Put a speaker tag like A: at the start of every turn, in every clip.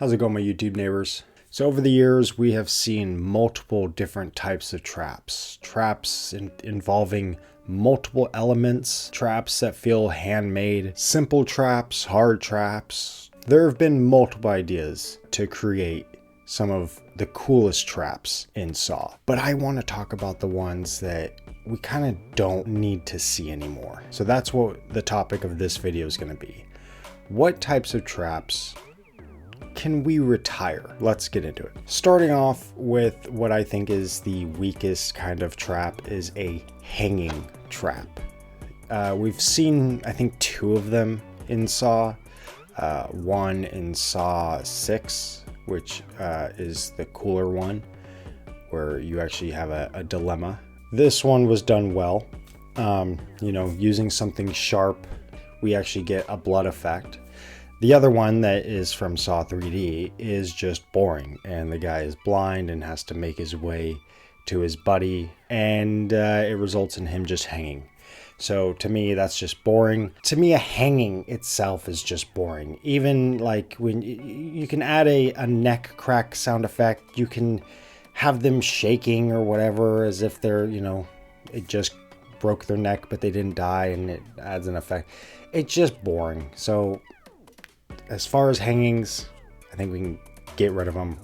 A: How's it going, my YouTube neighbors? So over the years, we have seen multiple different types of traps. Traps involving multiple elements, traps that feel handmade, simple traps, hard traps. There have been multiple ideas to create some of the coolest traps in Saw. But I want to talk about the ones that we kind of don't need to see anymore. So that's what the topic of this video is going to be. What types of traps can we retire? Let's get into it. Starting off with what I think is the weakest kind of trap is a hanging trap. We've seen, I think, 2 of them in Saw. One in Saw 6, which is the cooler one, where you actually have a dilemma. This one was done well. Using something sharp, we actually get a blood effect. The other one that is from Saw 3D is just boring, and the guy is blind and has to make his way to his buddy, and it results in him just hanging. So to me, that's just boring. To me, a hanging itself is just boring. Even like when you can add a neck crack sound effect, you can have them shaking or whatever as if they're, it just broke their neck, but they didn't die, and it adds an effect. It's just boring. So as far as hangings, I think we can get rid of them.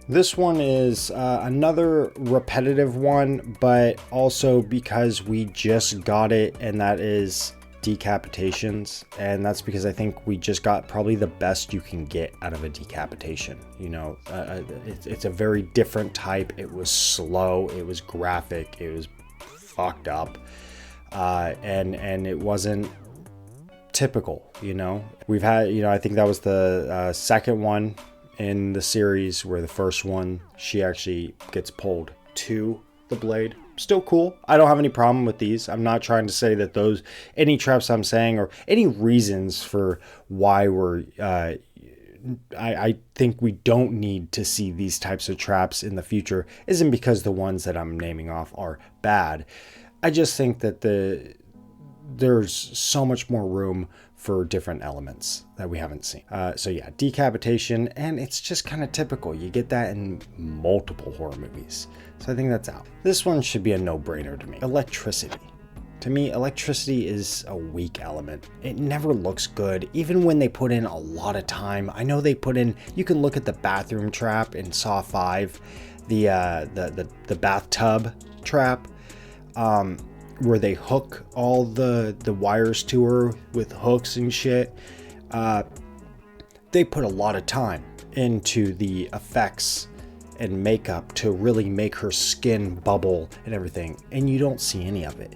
A: This one is another repetitive one, but also because we just got it, and that is decapitations. And that's because I think we just got probably the best you can get out of a decapitation. It's a very different type. It was slow, it was graphic, it was fucked up, and it wasn't typical. We've had, I think that was the second one in the series, where the first one, she actually gets pulled to the blade. Still cool. I don't have any problem with these. I'm not trying to say that any traps I'm saying or any reasons for why we're, I think we don't need to see these types of traps in the future isn't because the ones that I'm naming off are bad. I just think that there's so much more room for different elements that we haven't seen. So yeah, decapitation, and it's just kind of typical. You get that in multiple horror movies. So I think that's out. This one should be a no-brainer to me. Electricity. To me, electricity is a weak element. It never looks good, even when they put in a lot of time. I know they put in, you can look at the bathroom trap in Saw 5, the bathtub trap, where they hook all the wires to her with hooks and shit. They put a lot of time into the effects and makeup to really make her skin bubble and everything, and you don't see any of it.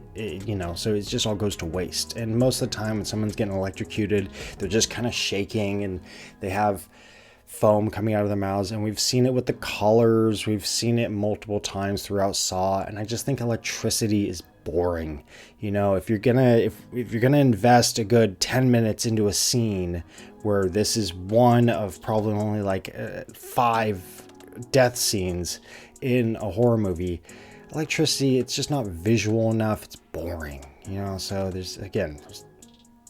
A: So it just all goes to waste. And most of the time when someone's getting electrocuted, they're just kind of shaking, and they have foam coming out of their mouths, and we've seen it with the collars. We've seen it multiple times throughout Saw, and I just think electricity is boring. If you're gonna invest a good 10 minutes into a scene where this is one of probably only like 5 death scenes in a horror movie, electricity, it's just not visual enough. It's boring. So there's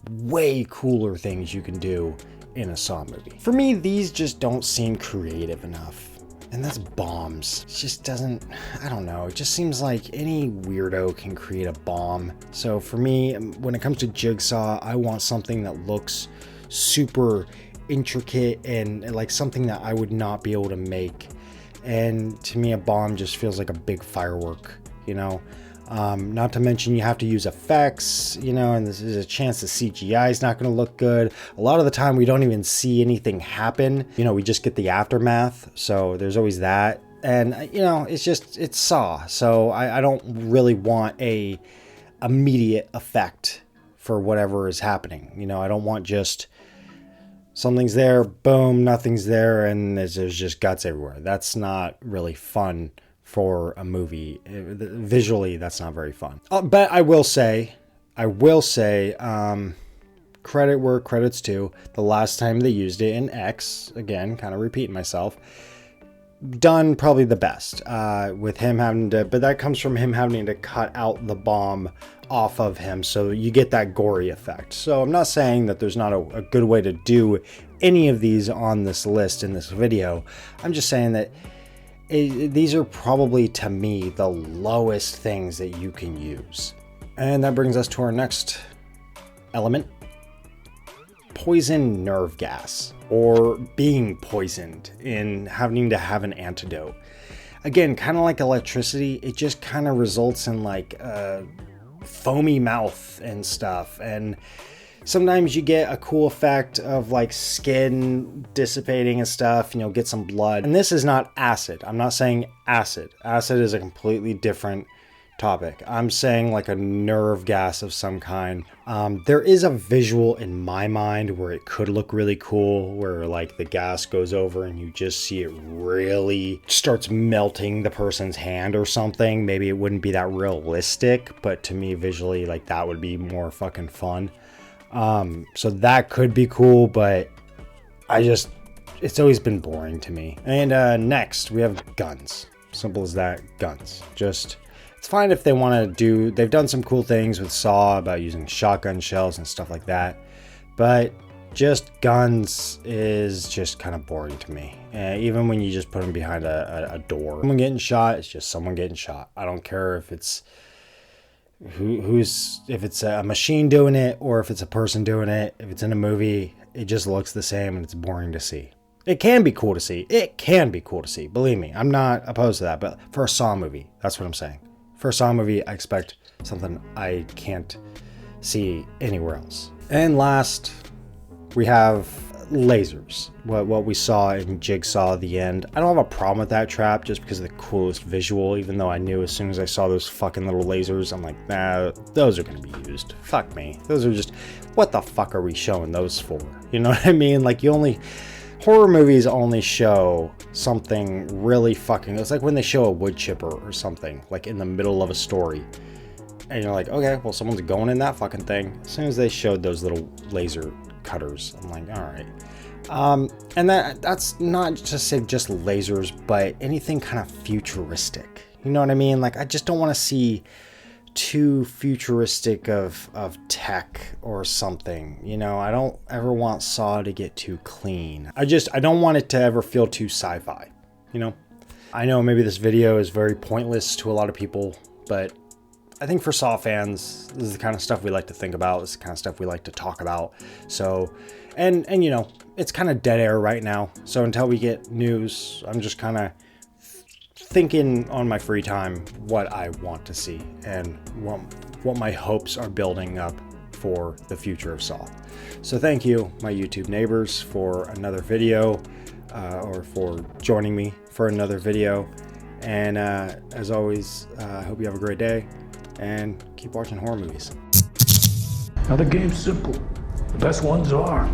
A: way cooler things you can do in a Saw movie. For me, these just don't seem creative enough. And that's bombs. It just doesn't, I don't know. It just seems like any weirdo can create a bomb. So for me, when it comes to Jigsaw, I want something that looks super intricate and like something that I would not be able to make. And to me, a bomb just feels like a big firework, Not to mention you have to use effects, and there's a chance the CGI is not going to look good. A lot of the time we don't even see anything happen. We just get the aftermath. So there's always that. And, it's Saw. So I don't really want a immediate effect for whatever is happening. I don't want just something's there, boom, nothing's there, and there's just guts everywhere. That's not really fun for a movie. Visually, that's not very fun. But I will say, credit where credit's due. The last time they used it in X, again, kind of repeating myself, done probably the best, with him having to, but that comes from him having to cut out the bomb off of him, so you get that gory effect. So I'm not saying that there's not a good way to do any of these on this list in this video. I'm just saying that these are probably, to me, the lowest things that you can use. And that brings us to our next element: poison nerve gas, or being poisoned and having to have an antidote. Again, kind of like electricity, it just kind of results in like foamy mouth and stuff, and sometimes you get a cool effect of like skin dissipating and stuff, and you'll get some blood. And this is not acid. I'm not saying acid. Acid is a completely different topic. I'm saying like a nerve gas of some kind. There is a visual in my mind where it could look really cool, where like the gas goes over and you just see it really starts melting the person's hand or something. Maybe it wouldn't be that realistic, but to me visually, like that would be more fucking fun. So that could be cool, but it's always been boring to me. And next we have guns. Simple as that, guns. It's fine if they want to do, they've done some cool things with Saw about using shotgun shells and stuff like that, but just guns is just kind of boring to me. Even when you just put them behind a door. Someone getting shot, it's just someone getting shot. I don't care if it's if it's a machine doing it or if it's a person doing it. If it's in a movie, it just looks the same and it's boring to see. It can be cool to see. It can be cool to see. Believe me, I'm not opposed to that, but for a Saw movie, that's what I'm saying. For a Saw movie, I expect something I can't see anywhere else. And last, we have lasers. What we saw in Jigsaw at the end. I don't have a problem with that trap just because of the coolest visual, even though I knew as soon as I saw those fucking little lasers, I'm like, nah, those are going to be used. Fuck me. Those are just, what the fuck are we showing those for? You know what I mean? Like, horror movies only show something really fucking, it's like when they show a wood chipper or something, like in the middle of a story. And you're like, okay, well, someone's going in that fucking thing. As soon as they showed those little laser cutters, I'm like, all right. And that's not to say just lasers, but anything kind of futuristic. You know what I mean? Like, I just don't want to see too futuristic of tech or something. You know, I don't ever want Saw to get too clean. I don't want it to ever feel too sci-fi, you know? I know maybe this video is very pointless to a lot of people, but I think for Saw fans, this is the kind of stuff we like to think about. This is the kind of stuff we like to talk about. So, and you know, it's kind of dead air right now. So until we get news, I'm just kind of thinking on my free time what I want to see and what my hopes are building up for the future of Saw. So thank you, my YouTube neighbors, for another video, or for joining me for another video. And as always, I hope you have a great day and keep watching horror movies.
B: Now the game's simple. The best ones are.